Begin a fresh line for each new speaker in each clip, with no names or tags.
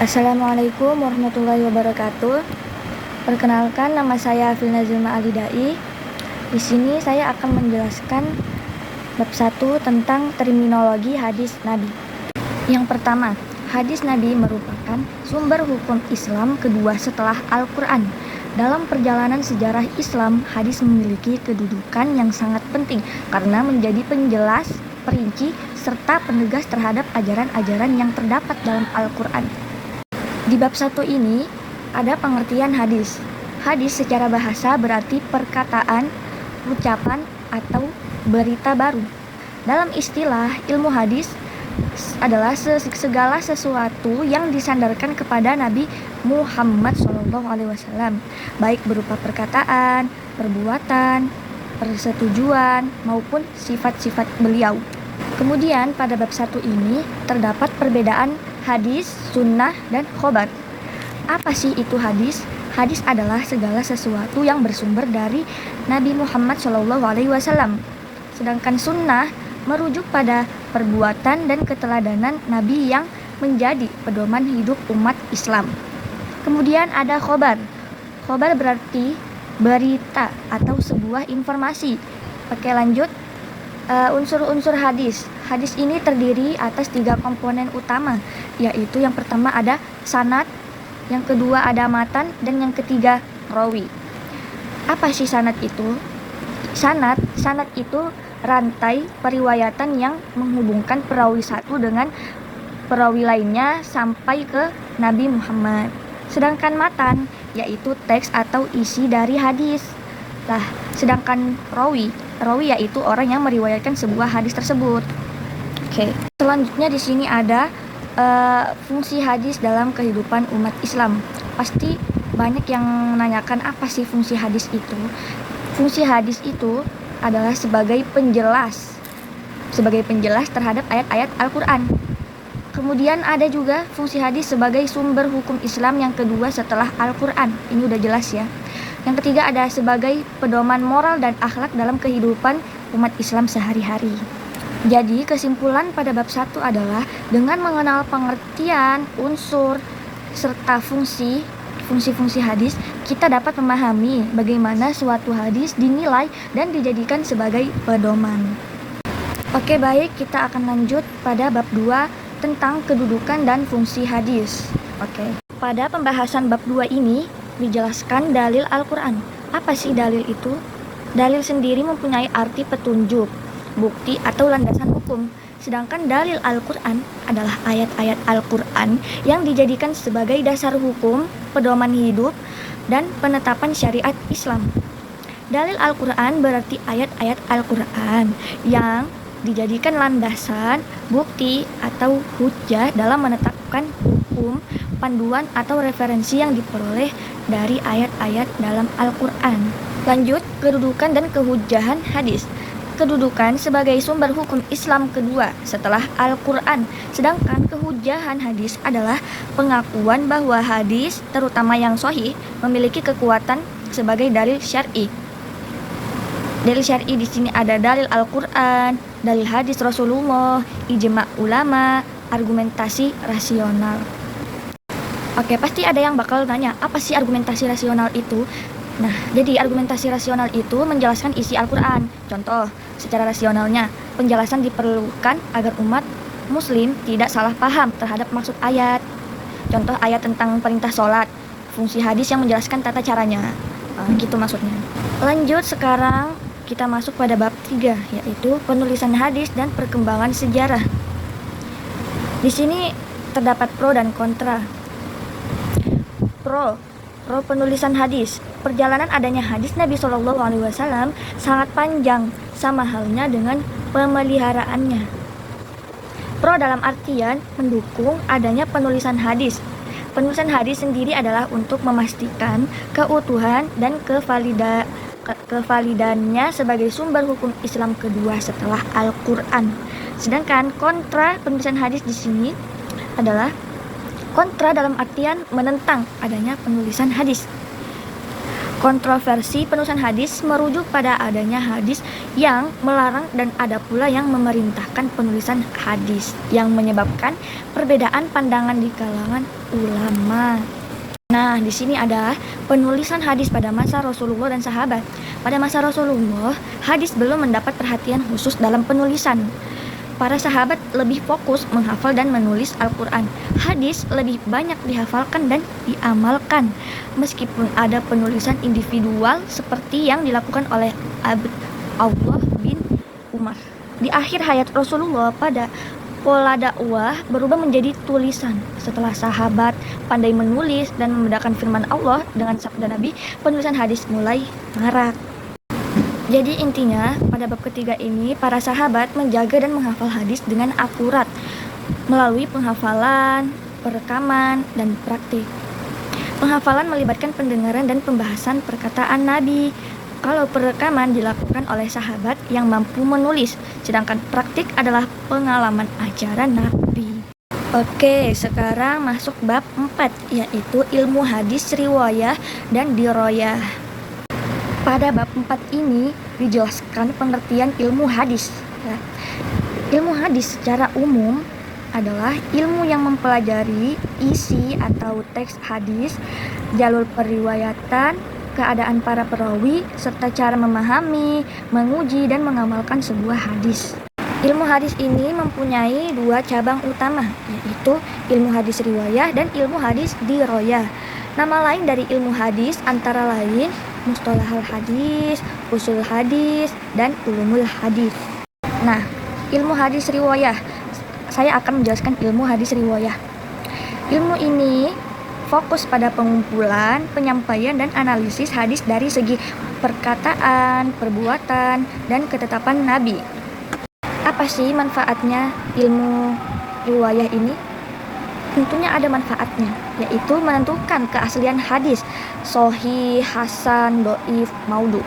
Assalamualaikum warahmatullahi wabarakatuh. Perkenalkan, nama saya Filna Zulma Alidai. Di sini saya akan menjelaskan bab 1 tentang terminologi hadis Nabi. Yang pertama, hadis Nabi merupakan sumber hukum Islam kedua setelah Al-Quran. Dalam perjalanan sejarah Islam, hadis memiliki kedudukan yang sangat penting karena menjadi penjelas, perinci, serta penegas terhadap ajaran-ajaran yang terdapat dalam Al-Quran. Di bab 1 ini ada pengertian hadis. Hadis secara bahasa berarti perkataan, ucapan, atau berita baru. Dalam istilah ilmu hadis adalah segala sesuatu yang disandarkan kepada Nabi Muhammad SAW, baik berupa perkataan, perbuatan, persetujuan, maupun sifat-sifat beliau. Kemudian pada bab 1 ini terdapat perbedaan hadis, sunnah, dan khobar. Apa sih itu hadis? Hadis adalah segala sesuatu yang bersumber dari Nabi Muhammad SAW. Sedangkan sunnah merujuk pada perbuatan dan keteladanan Nabi yang menjadi pedoman hidup umat Islam. Kemudian ada khobar. Khobar berarti berita atau sebuah informasi. Oke, lanjut. Unsur-unsur hadis. Hadis ini terdiri atas 3 komponen utama, yaitu yang pertama ada sanad, yang kedua ada matan, dan yang ketiga rawi. Apa sih sanad itu? Sanad itu rantai periwayatan yang menghubungkan perawi satu dengan perawi lainnya sampai ke Nabi Muhammad. Sedangkan matan yaitu teks atau isi dari hadis. Sedangkan rawi yaitu orang yang meriwayatkan sebuah hadis tersebut. Oke. Selanjutnya di sini ada fungsi hadis dalam kehidupan umat Islam. Pasti banyak yang menanyakan apa sih fungsi hadis itu. Fungsi hadis itu adalah sebagai penjelas terhadap ayat-ayat Al-Quran. Kemudian ada juga fungsi hadis sebagai sumber hukum Islam yang kedua setelah Al-Quran. Ini udah jelas ya. Yang ketiga ada sebagai pedoman moral dan akhlak dalam kehidupan umat Islam sehari-hari. Jadi kesimpulan pada bab 1 adalah dengan mengenal pengertian, unsur, serta fungsi-fungsi hadis, kita dapat memahami bagaimana suatu hadis dinilai dan dijadikan sebagai pedoman. Oke, baik, kita akan lanjut pada bab 2 tentang kedudukan dan fungsi hadis. Oke. Pada pembahasan bab 2 ini dijelaskan dalil Al-Quran. Apa sih dalil itu? Dalil sendiri mempunyai arti petunjuk, bukti, atau landasan hukum. Sedangkan dalil Al-Quran adalah ayat-ayat Al-Quran yang dijadikan sebagai dasar hukum, pedoman hidup, dan penetapan syariat Islam. Dalil Al-Quran berarti ayat-ayat Al-Quran yang dijadikan landasan, bukti, atau hujjah dalam menetapkan hukum, panduan, atau referensi yang diperoleh dari ayat-ayat dalam Al-Quran. Lanjut, kedudukan dan kehujjahan hadis. Kedudukan sebagai sumber hukum Islam kedua setelah Al-Quran. Sedangkan kehujjahan hadis adalah pengakuan bahwa hadis, terutama yang sahih, memiliki kekuatan sebagai dalil syar'i. Dalil syar'i di sini ada dalil Al-Quran, dalil hadis Rasulullah, ijma' ulama, argumentasi rasional. Oke, pasti ada yang bakal nanya, apa sih argumentasi rasional itu? Nah, jadi argumentasi rasional itu menjelaskan isi Al-Quran. Contoh, secara rasionalnya, penjelasan diperlukan agar umat muslim tidak salah paham terhadap maksud ayat. Contoh ayat tentang perintah sholat, fungsi hadis yang menjelaskan tata caranya. Gitu maksudnya. Lanjut, sekarang kita masuk pada bab 3, yaitu penulisan hadis dan perkembangan sejarah. Di sini terdapat pro dan kontra. Pro penulisan hadis. Perjalanan adanya hadis Nabi SAW sangat panjang, sama halnya dengan pemeliharaannya. Pro dalam artian mendukung adanya penulisan hadis. Penulisan hadis sendiri adalah untuk memastikan keutuhan dan kevalidannya sebagai sumber hukum Islam kedua setelah Al-Quran. Sedangkan kontra penulisan hadis di sini adalah kontra dalam artian menentang adanya penulisan hadis. Kontroversi penulisan hadis merujuk pada adanya hadis yang melarang dan ada pula yang memerintahkan penulisan hadis yang menyebabkan perbedaan pandangan di kalangan ulama. Nah, di sini ada penulisan hadis pada masa Rasulullah dan sahabat. Pada masa Rasulullah, hadis belum mendapat perhatian khusus dalam penulisan. Para sahabat lebih fokus menghafal dan menulis Al-Quran. Hadis lebih banyak dihafalkan dan diamalkan, meskipun ada penulisan individual seperti yang dilakukan oleh Abdullah bin Umar. Di akhir hayat Rasulullah, pada pola dakwah berubah menjadi tulisan. Setelah sahabat pandai menulis dan membedakan firman Allah dengan sabda Nabi, penulisan hadis mulai marak. Jadi intinya, pada bab ketiga ini, para sahabat menjaga dan menghafal hadis dengan akurat melalui penghafalan, perekaman, dan praktik. Penghafalan melibatkan pendengaran dan pembahasan perkataan Nabi. Kalau perekaman dilakukan oleh sahabat yang mampu menulis, sedangkan praktik adalah pengalaman ajaran Nabi. Oke, sekarang masuk bab 4, yaitu ilmu hadis riwayah dan diroyah. Pada bab 4 ini dijelaskan pengertian ilmu hadis. Ya. Ilmu hadis secara umum adalah ilmu yang mempelajari isi atau teks hadis, jalur periwayatan, keadaan para perawi, serta cara memahami, menguji, dan mengamalkan sebuah hadis. Ilmu hadis ini mempunyai 2 cabang utama, yaitu ilmu hadis riwayah dan ilmu hadis diroyah. Nama lain dari ilmu hadis antara lain mustalahul hadis, usul hadis, dan ulumul hadis. Nah, ilmu hadis riwayah. Saya akan menjelaskan ilmu hadis riwayah. Ilmu ini fokus pada pengumpulan, penyampaian, dan analisis hadis dari segi perkataan, perbuatan, dan ketetapan Nabi. Apa sih manfaatnya ilmu riwayah ini? Tentunya ada manfaatnya, yaitu menentukan keaslian hadis, sahih, hasan, doif, maudhu.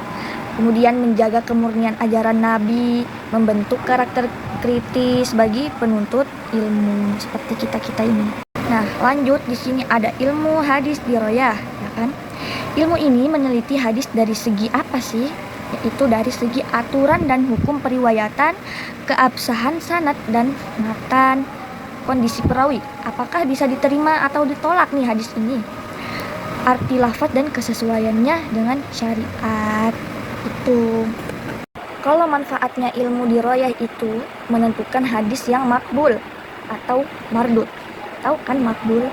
Kemudian menjaga kemurnian ajaran Nabi, membentuk karakter kritis bagi penuntut ilmu seperti kita ini. Nah, lanjut, di sini ada ilmu hadis diroyah, ya kan? Ilmu ini meneliti hadis dari segi apa sih? Yaitu dari segi aturan dan hukum periwayatan, keabsahan sanad dan matan, kondisi perawi, apakah bisa diterima atau ditolak nih hadis ini, arti lafaz dan kesesuaiannya dengan syariat. Itu kalau manfaatnya ilmu diroyah itu menentukan hadis yang makbul atau mardud. Tahu kan makbul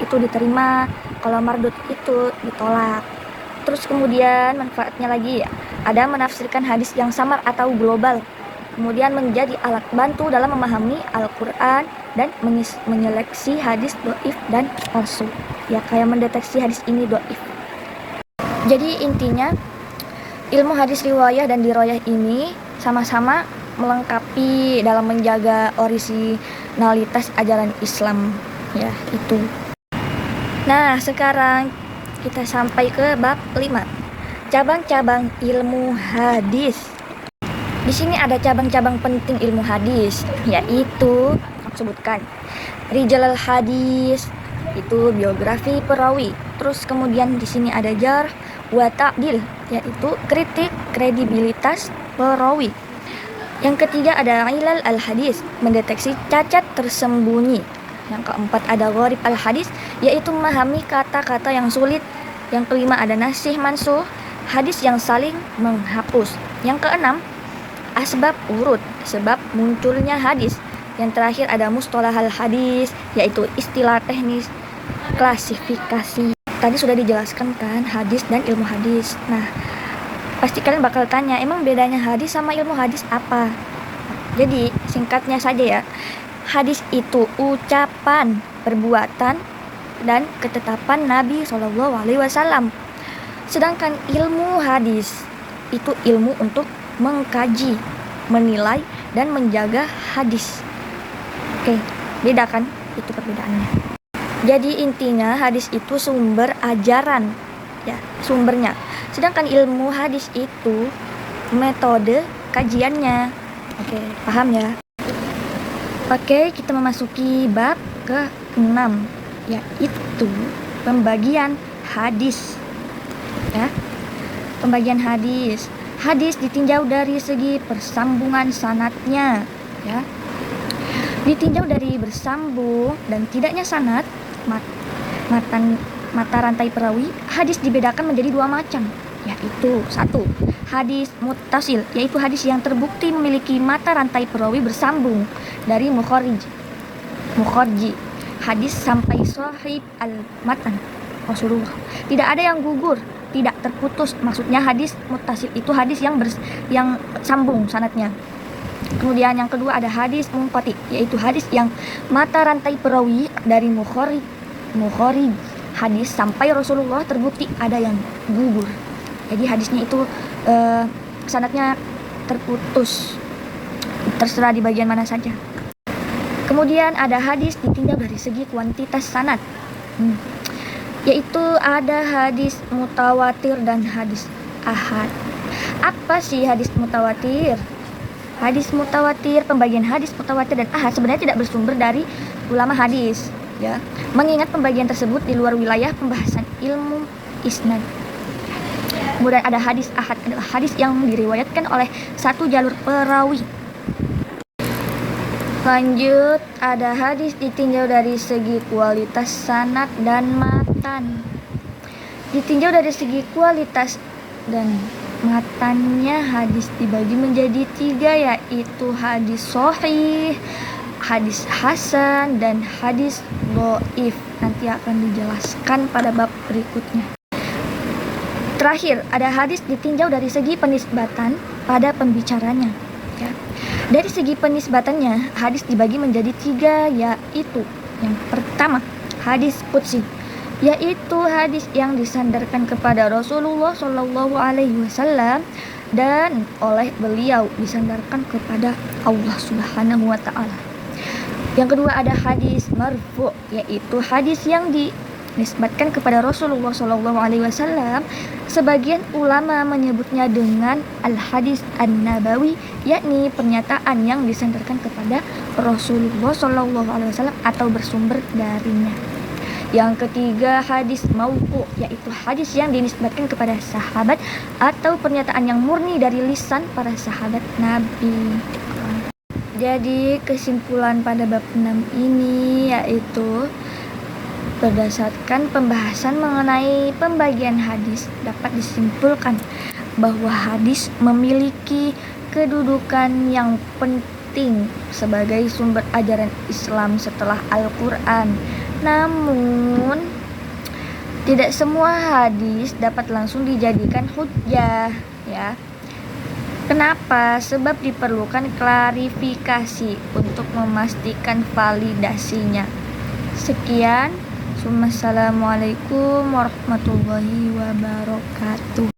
itu diterima, kalau mardud itu ditolak. Terus kemudian manfaatnya lagi ya, ada menafsirkan hadis yang samar atau global, kemudian menjadi alat bantu dalam memahami Al-Quran dan menyeleksi hadis doif dan palsu. Ya, kayak mendeteksi hadis ini doif. Jadi intinya ilmu hadis riwayah dan diroyah ini sama-sama melengkapi dalam menjaga orisinalitas ajaran Islam. Ya, itu. Nah, sekarang kita sampai ke bab 5. Cabang-cabang ilmu hadis. Di sini ada cabang-cabang penting ilmu hadis, yaitu sebutkan rijalul hadis, itu biografi perawi. Terus kemudian di sini ada jarh wa ta'dil, yaitu kritik kredibilitas perawi. Yang ketiga ada ilal al-hadis, mendeteksi cacat tersembunyi. Yang keempat ada gharib al-hadis, yaitu memahami kata-kata yang sulit. Yang kelima ada nasih mansuh, hadis yang saling menghapus. Yang keenam asbab urut, sebab munculnya hadis. Yang terakhir ada mustalahul hadis, yaitu istilah teknis klasifikasi. Tadi sudah dijelaskan kan hadis dan ilmu hadis. Nah, pasti kalian bakal tanya, emang bedanya hadis sama ilmu hadis apa? Jadi singkatnya saja ya, hadis itu ucapan, perbuatan, dan ketetapan Nabi SAW. Sedangkan ilmu hadis itu ilmu untuk mengkaji, menilai, dan menjaga hadis. Oke, beda kan? Itu perbedaannya. Jadi intinya hadis itu sumber ajaran, ya, sumbernya. Sedangkan ilmu hadis itu metode kajiannya. Oke, paham ya? Oke, kita memasuki bab ke-6, yaitu pembagian hadis. Ya. Pembagian hadis. Hadis ditinjau dari segi persambungan sanadnya, ya. Ditinjau dari bersambung dan tidaknya sanad, mata rantai perawi, hadis dibedakan menjadi dua macam, yaitu satu, hadis muttasil, yaitu hadis yang terbukti memiliki mata rantai perawi bersambung dari mukharji, hadis sampai sahib al-matan Rasulullah. Tidak ada yang gugur, tidak terputus. Maksudnya hadis muttasil itu hadis yang sambung sanadnya. Kemudian yang kedua ada hadis munqati, yaitu hadis yang mata rantai perawi dari mukharij hadis sampai Rasulullah terbukti ada yang gugur. Jadi hadisnya itu sanadnya terputus, terserah di bagian mana saja. Kemudian ada hadis ditinjau dari segi kuantitas sanad, yaitu ada hadis mutawatir dan hadis ahad. Apa sih hadis mutawatir? Hadis mutawatir, pembagian hadis mutawatir dan ahad sebenarnya tidak bersumber dari ulama hadis, ya. Mengingat pembagian tersebut di luar wilayah pembahasan ilmu isnad. Kemudian ada hadis ahad, adalah hadis yang diriwayatkan oleh satu jalur perawi. Lanjut, ada hadis ditinjau dari segi kualitas sanad dan matan. Ditinjau dari segi kualitas dan matannya, hadis dibagi menjadi tiga, yaitu hadis sahih, hadis hasan, dan hadis dhaif. Nanti akan dijelaskan pada bab berikutnya. Terakhir, ada hadis ditinjau dari segi penisbatan pada pembicaranya, ya. Dari segi penisbatannya, hadis dibagi menjadi tiga, yaitu yang pertama, hadis qudsi, yaitu hadis yang disandarkan kepada Rasulullah Shallallahu Alaihi Wasallam dan oleh beliau disandarkan kepada Allah Subhanahu Wa Taala. Yang kedua ada hadis marfu, yaitu hadis yang dinisbatkan kepada Rasulullah Shallallahu Alaihi Wasallam. Sebagian ulama menyebutnya dengan al-hadis an-nabawi, yakni pernyataan yang disandarkan kepada Rasulullah Shallallahu Alaihi Wasallam atau bersumber darinya. Yang ketiga hadis mauqu, yaitu hadis yang dinisbatkan kepada sahabat atau pernyataan yang murni dari lisan para sahabat Nabi. Jadi kesimpulan pada bab 6 ini yaitu berdasarkan pembahasan mengenai pembagian hadis dapat disimpulkan bahwa hadis memiliki kedudukan yang penting sebagai sumber ajaran Islam setelah Al-Quran. Namun tidak semua hadis dapat langsung dijadikan hujjah, ya. Kenapa? Sebab diperlukan klarifikasi untuk memastikan validasinya. Sekian. Assalamualaikum warahmatullahi wabarakatuh.